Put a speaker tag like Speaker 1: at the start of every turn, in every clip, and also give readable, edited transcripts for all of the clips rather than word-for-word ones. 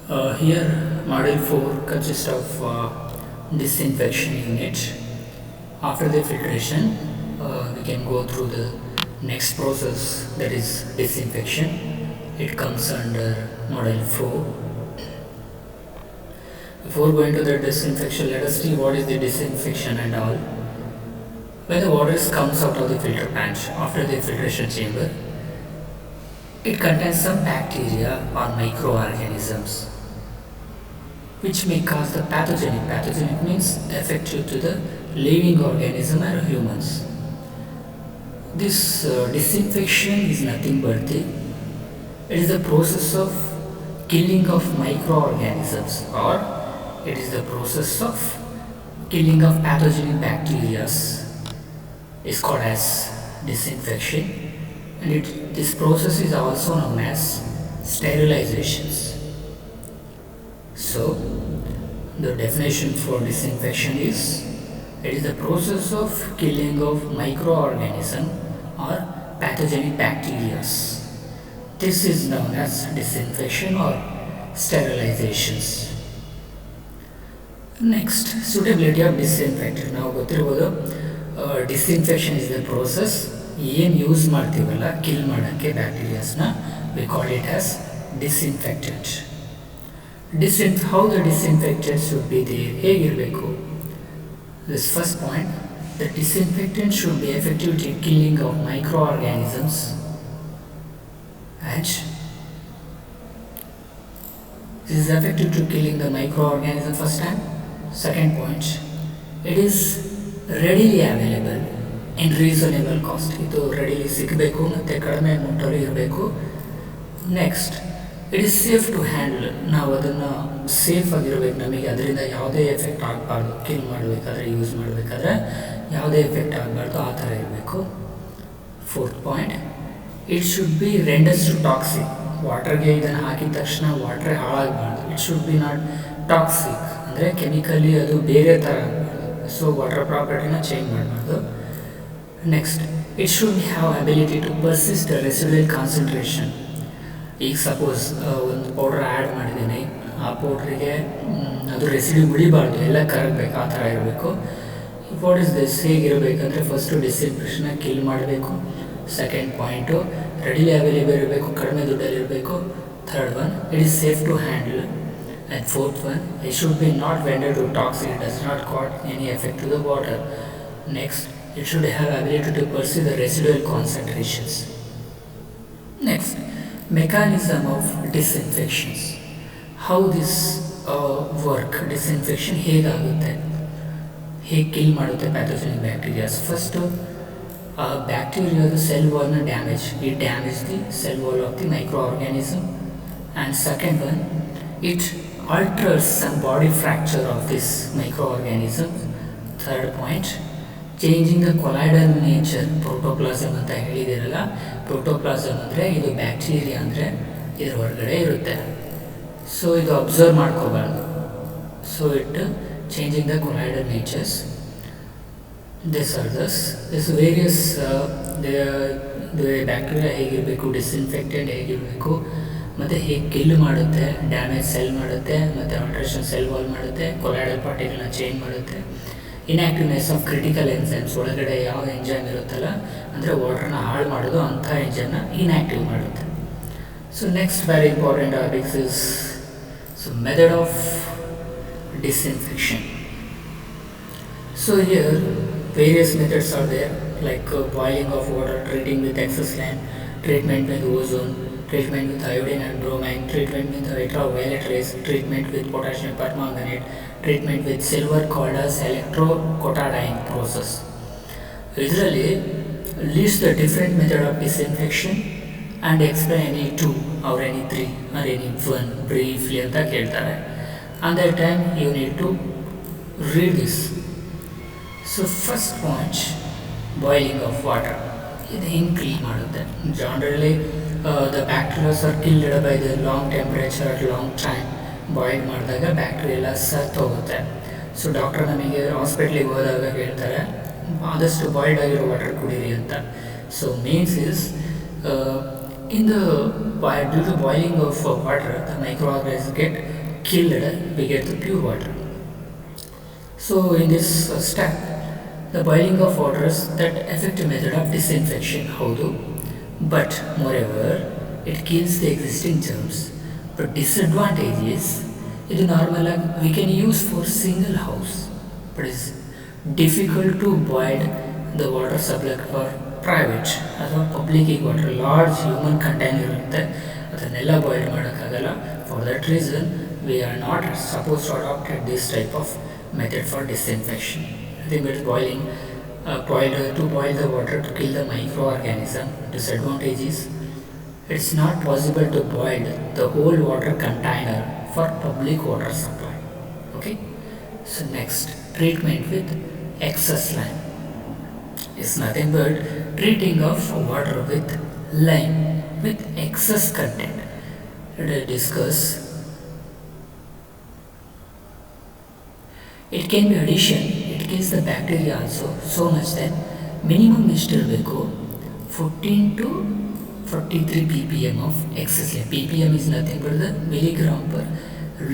Speaker 1: Here, Module 4 consists of disinfection unit. After the filtration, we can go through the next process, that is disinfection. It comes under Module 4. Before going to the disinfection, let us see what is the disinfection and all. When the water comes out of the filter patch after the filtration chamber, it contains some bacteria or microorganisms which may cause the pathogenic. Pathogenic means effective to the living organism and humans. This disinfection is nothing but it is the process of killing of microorganisms, or it is the process of killing of pathogenic bacteria is called as disinfection, and this process is also known as sterilizations. So, the definition for disinfection is it is the process of killing of microorganism or pathogenic bacteria. This is known as disinfection or sterilizations. Next, suitability of disinfectant. Now ಗೊತ್ತಿರಬಹುದು disinfection is the process ಏನು use ಮಾಡ್ತೀವಲ್ಲ kill ಮಾಡೋಕ್ಕೆ ಬ್ಯಾಕ್ಟೀರಿಯಾಸ್ನ we call it as disinfectant. How the disinfectant should be there, ಹೇಗಿರಬೇಕು? This first point, the disinfectant should be effective in killing of microorganisms and this is effective to killing the microorganism first time. Second point, it is readily available in reasonable cost. ಇದು readily ಸಿಗಬೇಕು ಮತ್ತು ಕಡಿಮೆ ಅಮೌಂಟಲ್ಲಿ ಇರಬೇಕು. Next, it is safe to handle. ನಾವು ಅದನ್ನು safe ಆಗಿರಬೇಕು, ನಮಗೆ ಅದರಿಂದ ಯಾವುದೇ ಎಫೆಕ್ಟ್ ಆಗಬಾರ್ದು. ಕಿಲ್ ಮಾಡಬೇಕಾದ್ರೆ ಯೂಸ್ ಮಾಡಬೇಕಾದ್ರೆ ಯಾವುದೇ ಎಫೆಕ್ಟ್ ಆಗಬಾರ್ದು, ಆ ಥರ ಇರಬೇಕು. Fourth point, it should be renders to toxic. ವಾಟರ್ಗೆ ಇದನ್ನು ಹಾಕಿದ ತಕ್ಷಣ ವಾಟ್ರೇ ಹಾಳಾಗಬಾರ್ದು. It should be not toxic, ಅಂದರೆ ಕೆಮಿಕಲಿ ಅದು ಬೇರೆ ಥರ ಆಗಬಾರ್ದು. ಸೊ ವಾಟರ್ ಪ್ರಾಪರ್ಟಿನ ಚೇಂಜ್ ಮಾಡಬಾರ್ದು. Next, it should have ability to persist residual concentration. ಈಗ ಸಪೋಸ್ ಒಂದು ಪೌಡ್ರ್ ಆ್ಯಡ್ ಮಾಡಿದ್ದೀನಿ, ಆ ಪೌಡ್ರಿಗೆ ಅದು ರೆಸಿಡ್ಯೂ ಉಳಿಬಾರ್ದು, ಎಲ್ಲ ಕರಗಬೇಕು, ಆ ಥರ ಇರಬೇಕು. ವಾಟ್ ಇಸ್ ದಿಸ್, ಹೇಗಿರಬೇಕಂದ್ರೆ ಫಸ್ಟು ಡಿಸಿನ್ಫೆಕ್ಷನ್ನ ಕಿಲ್ ಮಾಡಬೇಕು. ಸೆಕೆಂಡ್ ಪಾಯಿಂಟು, ರೆಡಿಲಿ ಅವೈಲೇಬಲ್ ಇರಬೇಕು, ಕಡಿಮೆ ದುಡ್ಡಲ್ಲಿರಬೇಕು. Third one, it is safe to handle. And fourth one, it should be not render to toxic, it does not got any effect to the water. Next, it should have ability to pursue the residual concentrations. Next, mechanism of disinfections. How this work, disinfection ಹೇಗಾಗುತ್ತೆ, ಹೇಗೆ kill ಮಾಡುತ್ತೆ pathogenic bacterias. First ಬ್ಯಾಕ್ಟೀರಿಯಾದ cell ವಾಲ್ನ damage, it damage the cell wall of the microorganism. And second one, it alters some body fracture of this microorganism. Third point, changing the colloidal nature. Protoplasm ಅಂತ ಹೇಳಿದಿರಲ್ಲ, protoplasm ಅಂದರೆ ಇದು bacteria ಅಂದರೆ ಇದರ ಹೊರಗಡೆ ಇರುತ್ತೆ. So ಇದು observe ಮಾಡ್ಕೋಬಾರ್ದು. So it changing the colloidal natures. This are this various bacteria ಹೇಗಿರಬೇಕು, ಡಿಸ್ಇನ್ಫೆಕ್ಟೆಂಟ್ ಹೇಗಿರಬೇಕು, ಮತ್ತು ಹೇಗೆ ಕಿಲ್ ಮಾಡುತ್ತೆ, ಡ್ಯಾಮೇಜ್ ಸೆಲ್ ಮಾಡುತ್ತೆ, ಮತ್ತು ಆಲ್ಟ್ರೇಷನ್ ಸೆಲ್ ವಾಲ್ ಮಾಡುತ್ತೆ, ಕೊಲಾಯ್ಡಲ್ ಪಾರ್ಟಿಗಳನ್ನ ಚೇಂಜ್ ಮಾಡುತ್ತೆ. ಇನ್ಆ್ಯಕ್ಟಿವ್ನೆಸ್ ಆಫ್ ಕ್ರಿಟಿಕಲ್ ಎನ್ಸೈಮ್ಸ್, ಒಳಗಡೆ ಯಾವ ಎಂಜೈಮ್ ಇರುತ್ತಲ್ಲ, ಅಂದರೆ ವಾಟರ್ನ ಹಾಳು ಮಾಡೋದು ಅಂಥ ಎಂಜೈಮ್ನ ಇನ್ಆ್ಯಕ್ಟಿವ್ ಮಾಡುತ್ತೆ. So next very important topics is method of disinfection. So here various methods are there, like boiling of water, treating with excess lime, treatment with ozone, treatment with iodine and bromine, treatment with ultraviolet rays, treatment with potassium permanganate, treatment with silver called as electrocotadine process. ಇದರಲ್ಲಿ list the different method of disinfection and explain any two or any three or any one briefly ಅಂತ ಕೇಳ್ತಾರೆ. And that time you need to read this. So first point, boiling of water. ಇದು ಹಿಂಗೆ clean ಮಾಡುತ್ತೆ. Generally the bacteria are killed by the long temperature at long time. Boil ಮಾಡಿದಾಗ bacteria ಎಲ್ಲ ಸತ್ತೋಗುತ್ತೆ. So doctor ನಮಗೆ ಹಾಸ್ಪಿಟ್ಲಿಗೆ ಹೋದಾಗ ಹೇಳ್ತಾರೆ ಆದಷ್ಟು ಬಾಯ್ಲ್ಡ್ ಆಗಿರೋ ವಾಟರ್ ಕುಡೀರಿ ಅಂತ. So means is In the due to boiling of water, the microorganisms get killed. We get the pure water. So in this step, the boiling of water is that effective method of disinfection. Howdo, but moreover, it kills the existing germs. But disadvantage is it is normal we can use for single house, but it's difficult to boil the water supply for private ಅಥವಾ public water large human container ಇರುತ್ತೆ ಅದನ್ನೆಲ್ಲ boil ಮಾಡೋಕ್ಕಾಗಲ್ಲ. For that reason we are not suppose to adapted this type of method for disinfection. I think it's boiling, to boil the water to kill the microorganism. Disadvantage is it's not possible to boil the whole water container for public water supply. Okay. So next, treatment with excess lime is nothing but treating of water with lime with excess content. Let us discuss. It can be addition, it kills the bacteria also so much that minimum ಎಷ್ಟಿರಬೇಕು 14 to 43 ppm of excess lime. ppm is nothing but the milligram per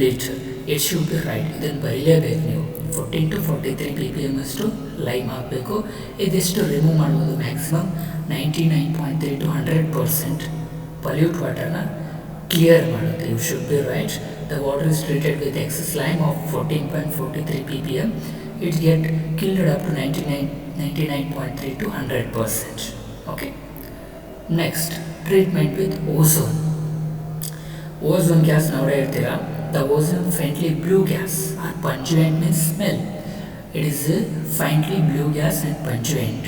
Speaker 1: liter. It should be right. ಇದನ್ನು ಬರೀಲೇಬೇಕು ನೀವು. 14 to 43 ppm ಅಷ್ಟು lime ಹಾಕಬೇಕು. ಇದಿಷ್ಟು remove ಮಾಡ್ಬೋದು maximum 99.3 to 100% pollute ವಾಟರ್ನ clear ಮಾಡುತ್ತೆ. You should be right. The water is treated with excess lime of 14.43 ppm. It get killed up to 99.3 to 100%. Okay. Next, treatment with ozone. Ozone gas ನೋಡೇ ಇರ್ತೀರಾ. The ozone faintly blue gas or pungent means smell. It is a faintly blue gas and pungent.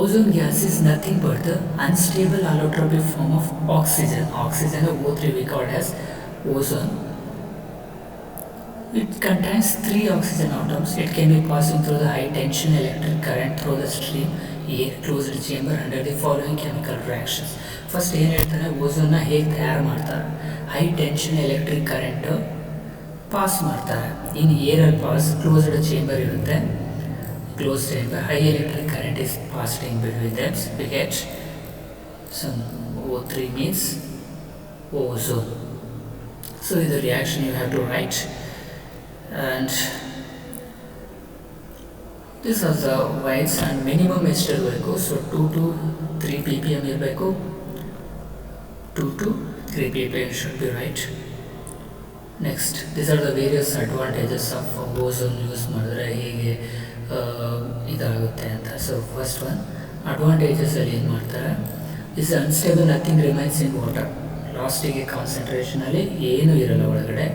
Speaker 1: Ozone gas is nothing but the unstable allotropic form of oxygen. Oxygen O3 we call as ozone. It contains 3 oxygen atoms. It can be passing through the high tension electric current through the stream air closed chamber under the following chemical reactions. First ಏನು ಹೇಳ್ತಾರೆ, ಓಝೋನ್ನ ಹೇಗೆ ತಯಾರು ಮಾಡ್ತಾರೆ, high tension electric current pass ಮಾಡ್ತಾರೆ. In ಏರಲ್ಲಿ pass closed chamber ಇರುತ್ತೆ, close chamber, high electric current is passed in between them. We get some O3 means ozone. So is the reaction you have to write, and this is the weights and minimum ಎಷ್ಟಿರಬೇಕು. So 2 to 3 ppm ಇರಬೇಕು. 2 to 3 ppm should be right. Next, these are the various advantages of ozone use ಮಾಡಿದ್ರೆ ಹೇಗೆ ಇದಾಗುತ್ತೆ ಅಂತ. So first one advantages ಅಲ್ಲಿ ಏನು ಮಾಡ್ತಾರೆ, is unstable, nothing remains in water. ಲಾಸ್ಟಿಗೆ ಕಾನ್ಸಂಟ್ರೇಷನಲ್ಲಿ ಏನೂ ಇರಲ್ಲ ಒಳಗಡೆ.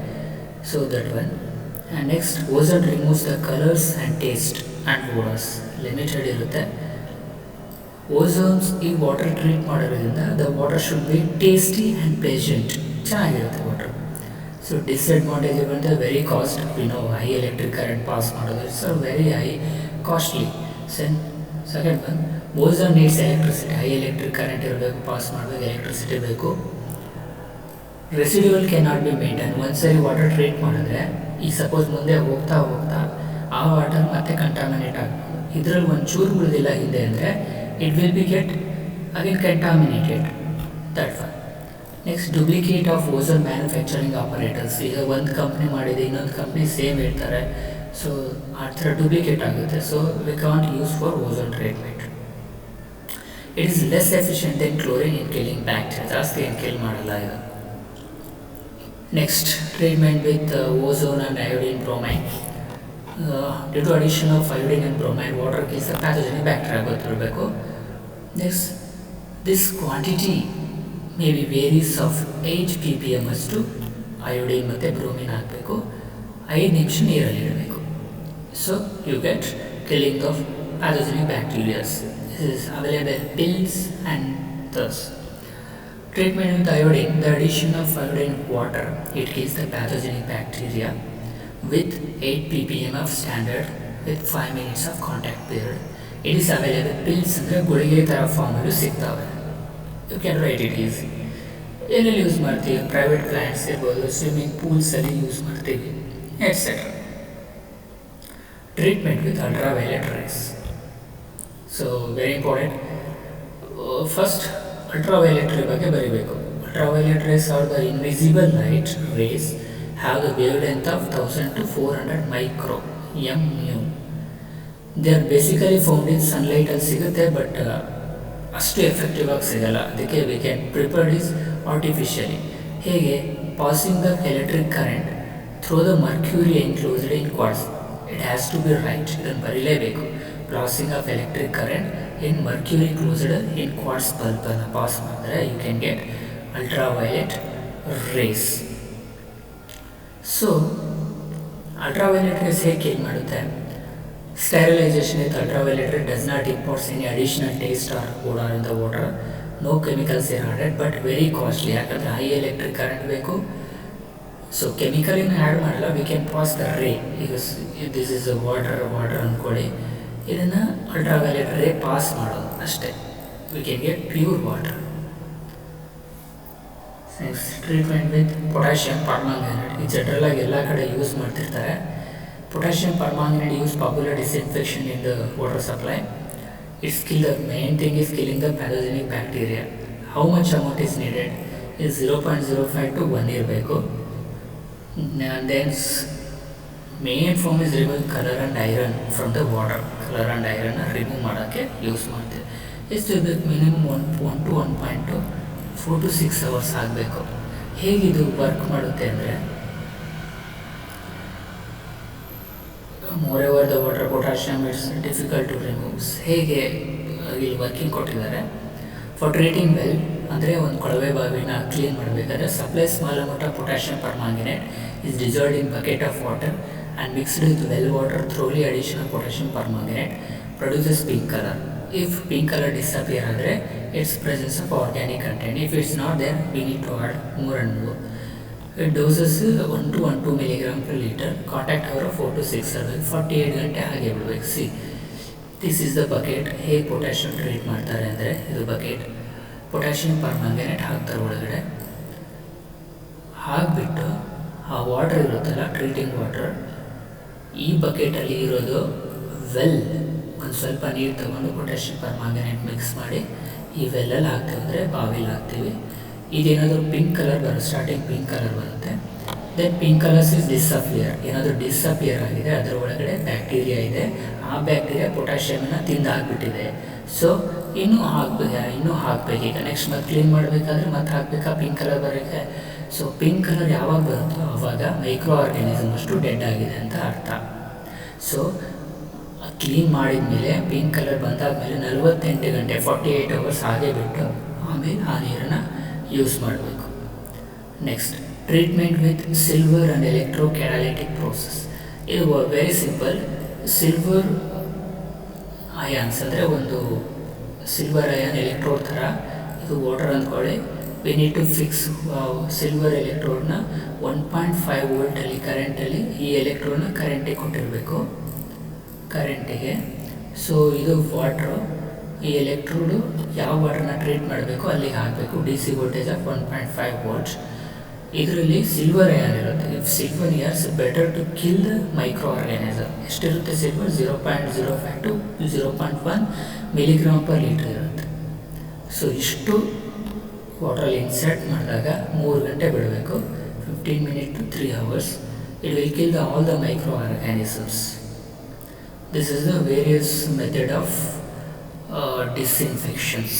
Speaker 1: So that one. And next, ozone removes the colours and taste and odours. Limited ಇರುತ್ತೆ. ಓಝೋನ್ಸ್ ಈ ವಾಟರ್ ಟ್ರೀಟ್ ಮಾಡೋದ್ರಿಂದ the water should be tasty and pleasant, ಚೆನ್ನಾಗಿರುತ್ತೆ ವಾಟರ್. ಸೊ ಡಿಸ್ಅಡ್ವಾಂಟೇಜ್ ಬಂದರೆ very cost. We know high electric current pass ಮಾಡೋದು it's very high costly. Second one, ozone needs electricity. High electric current ಇರಬೇಕು, pass ಮಾಡಬೇಕು, electricity ಬೇಕು. ರೆಸಿಡ್ಯೂವಲ್ can not be maintain. ಒಂದ್ಸರಿ water treat ಮಾಡಿದ್ರೆ ಈಗ suppose ಮುಂದೆ ಹೋಗ್ತಾ ಹೋಗ್ತಾ ಆ ವಾಟರ್ ಮತ್ತೆ ಕಂಟಾಮಿನೇಟ್ ಆಗ್ಬೋದು. ಇದರಲ್ಲಿ ಒಂಚೂರು ಉಳಿದಿಲ್ಲ ಹಿಂದೆ ಅಂದರೆ it will be get again contaminated. That one. Next, duplicate of ozone manufacturing operators. ಈಗ ಒಂದು ಕಂಪ್ನಿ ಮಾಡಿದೆ, ಇನ್ನೊಂದು ಕಂಪ್ನಿ ಸೇಮ್ ಹೇಳ್ತಾರೆ. ಸೊ ಆ ಥರ ಡುಪ್ಲಿಕೇಟ್ ಆಗುತ್ತೆ. So we can't use for ozone treatment. It is less efficient than chlorine in killing bacteria. ಜಾಸ್ತಿ ಏನು ಕಿಲ್ ಮಾಡಲ್ಲ ಇದು. Next, treatment with ozone and iodine bromide. Due to addition of iodine and bromide, water kills the pathogenic bacteria. ಗೊತ್ತಿರಬೇಕು. Next, this quantity may be varies of 8 ppm ಅಷ್ಟು iodine ಮತ್ತು bromine ಹಾಕಬೇಕು. 5 ನಿಮಿಷ ನೀರಲ್ಲಿ ಇಡಬೇಕು. So you get killing of pathogenic bacteria. This is available pills and thus. Treatment with iodine. The addition of iodine water, it kills the pathogenic bacteria with 8 ppm of standard with 5 minutes of contact period. It is available pills ಅಂದರೆ ಗುಳಿಗೆ ಥರ ಫಾರ್ಮಲ್ಲೂ ಸಿಗ್ತವೆ. You can write it easy. ಏನೆಲ್ಲಿ use ಮಾಡ್ತೀವಿ, private plants ಇರ್ಬೋದು, swimming ಪೂಲ್ಸಲ್ಲಿ use ಮಾಡ್ತೀವಿ, etcetera. Treatment with ultraviolet rays. So very important. First, ultraviolet ray ಬಗ್ಗೆ ಬರೀಬೇಕು. Ultraviolet rays are the invisible light rays have the wave length of 1000 to 400 micro mu. They are basically found in ಸನ್ಲೈಟಲ್ಲಿ ಸಿಗುತ್ತೆ, but ಅಷ್ಟು effective ಆಗಿ ಸಿಗಲ್ಲ. ಅದಕ್ಕೆ we can prepared is artificially. ಹೇಗೆ? Passing the electric current through the mercury enclosed in quartz. It has to be write, ಇದನ್ನು ಬರೀಲೇಬೇಕು. Passing of electric current in mercury closed in quartz ಬಲ್ಬನ್ನು pass ಮಾಡಿದ್ರೆ you can get ultraviolet rays. So ultraviolet rays ಹೇಗೆ kill ಮಾಡುತ್ತೆ? Sterilisation with ultraviolet ray does not import any additional taste or odor in the water. No chemicals are added, but very costly. ಯಾಕಂದರೆ high electric current ಬೇಕು. So ಕೆಮಿಕಲಿನ add ಮಾಡಲ್ಲ. We can pass the ray. ಈಗ this is water ಅಂದ್ಕೊಳ್ಳಿ, ಇದನ್ನು ultraviolet ರೇ pass ಮಾಡೋದು ಅಷ್ಟೇ. We can get pure water. Treatment with potassium permanganate. ಇದು ಜನರಲಾಗಿ ಎಲ್ಲ ಕಡೆ ಯೂಸ್ ಮಾಡ್ತಿರ್ತಾರೆ. Potassium permanganate used popular disinfection in the water supply. It's kill the main thing is killing the pathogenic bacteria. How much amount is needed? Is 0.05 to 1 ಇರಬೇಕು. And then main form is remove color and iron from the water. Color and iron remove ಮಾಡೋಕ್ಕೆ use ಮಾಡ್ತೀವಿ. ಎಷ್ಟು ಇರಬೇಕು? Minimum 1 to 1.2 4 to 6 hours ಆಗಬೇಕು. ಹೇಗಿದು work ಮಾಡುತ್ತೆ ಅಂದರೆ, moreover the water potassium is difficult to remove. ಹೇಗೆ ಇಲ್ಲಿ ವರ್ಕಿಂಗ್ ಕೊಟ್ಟಿದ್ದಾರೆ. ಫಾರ್ ಟ್ರೀಟಿಂಗ್ ವೆಲ್ ಅಂದರೆ ಒಂದು ಕೊಳವೆ ಬಾವಿನ ಕ್ಲೀನ್ ಮಾಡಬೇಕಾದ್ರೆ supply small amount of potassium permanganate is dissolved in bucket of water and mixed with well water. Thoroughly addition of potassium permanganate produces pink colour. If pink colour disappear ಆದರೆ it's presence of organic content. If it's not there we need to add more and more. Doses 1 to 1.2 milligram per liter. Contact hour 4 to 6 ಇರಬೇಕು. 48 ಗಂಟೆ ಹಾಗೆ ಬಿಡಬೇಕು. See this is the bucket. ಹೇಗೆ potassium treat ಮಾಡ್ತಾರೆ ಅಂದರೆ, ಇದು bucket, potassium permanganate ಹಾಕ್ತಾರೆ ಒಳಗಡೆ. ಹಾಕಿಬಿಟ್ಟು ಆ ವಾಟರ್ ಇರುತ್ತಲ್ಲ, ಟ್ರೀಟಿಂಗ್ ವಾಟರ್, ಈ ಬಕೆಟಲ್ಲಿ ಇರೋದು ವೆಲ್ ಒಂದು ಸ್ವಲ್ಪ ನೀರು ತಗೊಂಡು ಪೊಟ್ಯಾಷಿಯಂ ಪರ್ಮಾಂಗನೇಟ್ ಮಿಕ್ಸ್ ಮಾಡಿ ಈ ವೆಲ್ಲಲ್ಲಿ ಹಾಕ್ತೀವಿ, ಅಂದರೆ ಬಾವಿಲಿ ಹಾಕ್ತೀವಿ. ಇದೇನಾದರೂ ಪಿಂಕ್ ಕಲರ್ ಬರುತ್ತೆ, ಸ್ಟಾರ್ಟಿಂಗ್ ಪಿಂಕ್ ಕಲರ್ ಬರುತ್ತೆ. Then pink colours is disappear. ಏನಾದರೂ ಡಿಸಪಿಯರ್ ಆಗಿದೆ, ಅದರ ಒಳಗಡೆ ಬ್ಯಾಕ್ಟೀರಿಯಾ ಇದೆ. ಆ ಬ್ಯಾಕ್ಟೀರಿಯಾ ಪೊಟ್ಯಾಷಿಯಮನ್ನು ತಿಂದು ಹಾಕ್ಬಿಟ್ಟಿದೆ. ಸೊ ಇನ್ನೂ ಹಾಕಬೇಕು. ಈಗ ನೆಕ್ಸ್ಟ್ ಮತ್ತೆ ಕ್ಲೀನ್ ಮಾಡಬೇಕಾದ್ರೆ ಮತ್ತೆ ಹಾಕಬೇಕಾ ಪಿಂಕ್ ಕಲರ್ ಬರೋಕ್ಕೆ. ಸೊ ಪಿಂಕ್ ಕಲರ್ ಯಾವಾಗ ಬರುತ್ತೋ ಆವಾಗ ಮೈಕ್ರೋ ಆರ್ಗ್ಯಾನಿಸಮ್ ಅಷ್ಟು ಡೆಡ್ ಆಗಿದೆ ಅಂತ ಅರ್ಥ. ಸೊ ಕ್ಲೀನ್ ಮಾಡಿದ ಮೇಲೆ ಪಿಂಕ್ ಕಲರ್ ಬಂದಾದಮೇಲೆ 48 ಗಂಟೆ 48 hours ಹಾಗೆ ಬಿಟ್ಟು ಆಮೇಲೆ ಆ ನೀರನ್ನು ಯೂಸ್ ಮಾಡಬೇಕು. Next treatment with silver and electro catalytic process. ಇದು ವೆರಿ ಸಿಂಪಲ್. ಸಿಲ್ವರ್ ಅಯಾನ್ಸ್ ಅಂದರೆ ಒಂದು ಸಿಲ್ವರ್ ಅಯಾನ್ ಎಲೆಕ್ಟ್ರೋಡ್ ಥರ, ಇದು ವಾಟರ್ ಅಂದ್ಕೊಳ್ಳಿ. We need to fix silver ಎಲೆಕ್ಟ್ರೋಡ್ನ 1.5 ವೋಲ್ಟಲ್ಲಿ ಕರೆಂಟಲ್ಲಿ ಈ ಎಲೆಕ್ಟ್ರೋಡ್ನ ಕರೆಂಟಿಗೆ ಕೊಟ್ಟಿರಬೇಕು, ಕರೆಂಟಿಗೆ. ಸೊ ಇದು ವಾಟ್ರು, ಈ ಎಲೆಕ್ಟ್ರೋಡು ಯಾವ ವಾಟರ್ನ ಟ್ರೀಟ್ ಮಾಡಬೇಕು ಅಲ್ಲಿಗೆ ಹಾಕಬೇಕು. D C voltage of 1.5 volts. ಇದರಲ್ಲಿ ಸಿಲ್ವರ್ ಅಯಾನ್ ಇರುತ್ತೆ. If silver ions better to kill the micro organism. ಎಷ್ಟಿರುತ್ತೆ silver? 0.05 to 0.1 milligram per liter ಇರುತ್ತೆ. ಸೊ ಇಷ್ಟು ವಾಟ್ರಲ್ಲಿ ಇನ್ಸರ್ಟ್ ಮಾಡಿದಾಗ 3 ಗಂಟೆ ಬಿಡಬೇಕು, 15 minutes to 3 hours. It will kill all the microorganisms. This is the various method of disinfections.